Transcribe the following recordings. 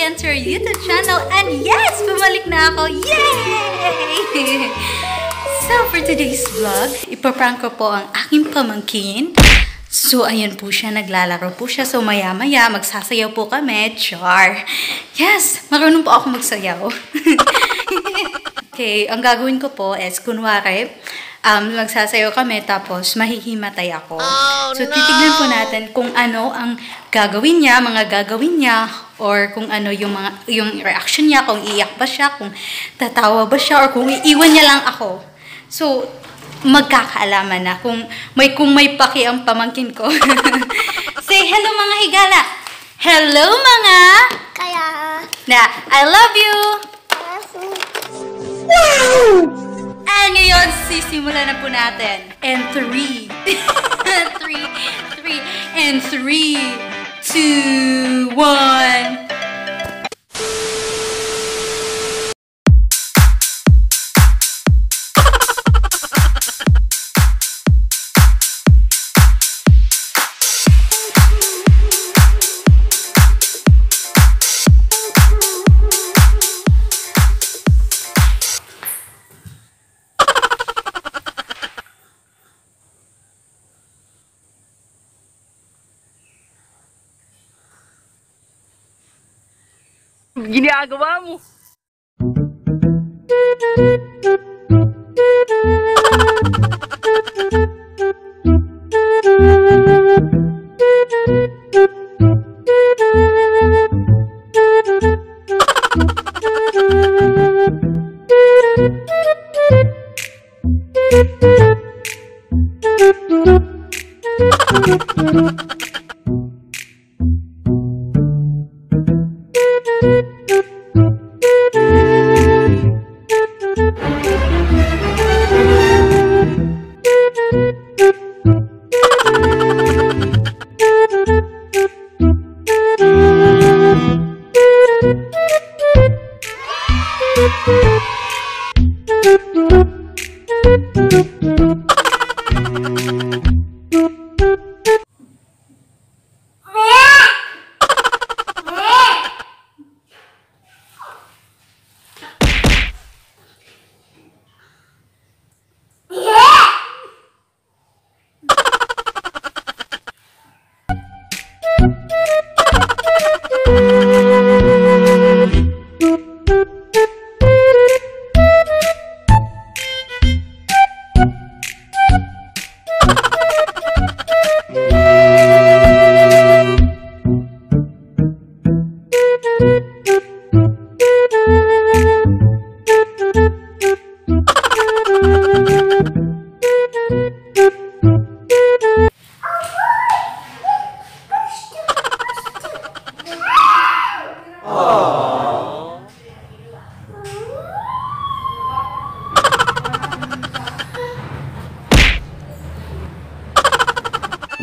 again to our YouTube channel. And yes, bumalik na ako. Yay! So, for today's vlog, ipaprank ko po ang aking pamangkin. So, ayun po siya, naglalaro po siya. So, maya-maya, magsasayaw po kami. Char! Yes! Marunong po ako magsayaw. Okay, ang gagawin ko po is, kunwari, magsasayaw kami, tapos mahihimatay ako. So, titignan po natin kung ano ang gagawin niya, mga gagawin niya, or kung ano yung reaction niya, kung iiyak ba siya, kung tatawa ba siya, or kung iiwan niya lang ako. So, magkakaalaman na kung may paki ang pamangkin ko. Say hello mga higala! Hello mga! Kaya, Na, I love you! Wow! And ngayon, sisimula na po natin. And 3, 2, 1... Ginagawa mo.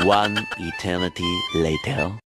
One eternity later.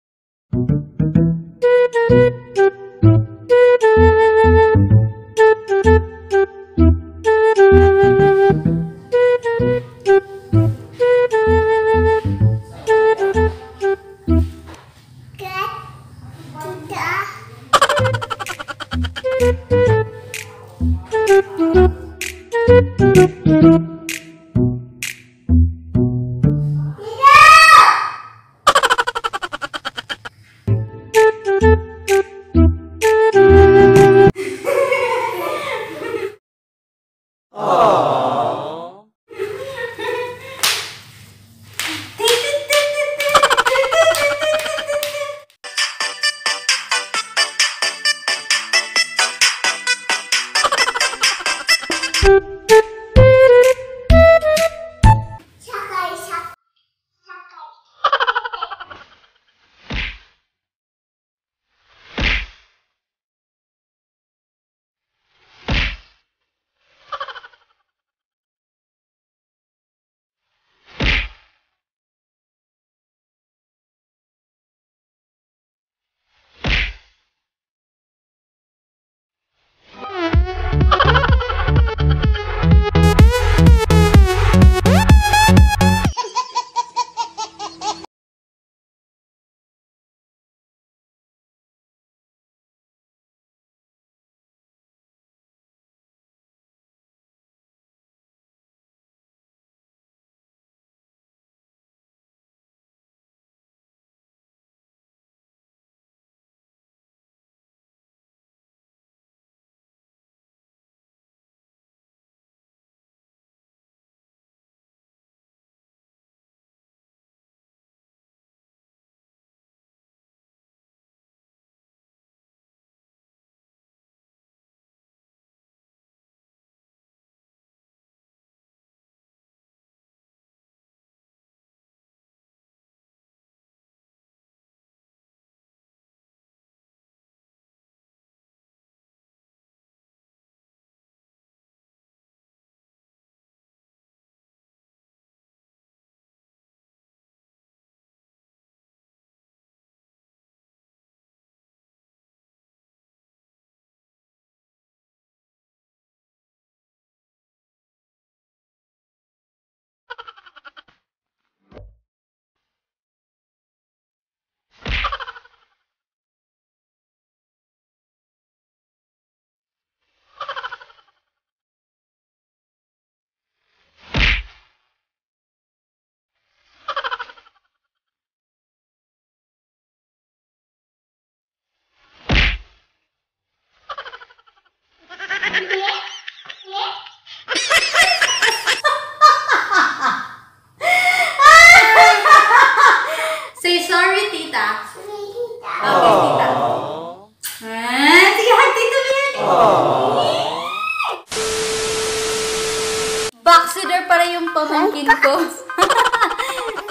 para yung pamangkin ko.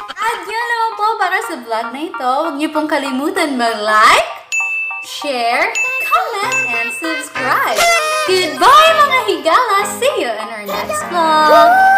At yun naman po para sa vlog na ito. Huwag niyo pong kalimutan mag-like, share, comment, and subscribe. Goodbye mga higala! See you in our next vlog!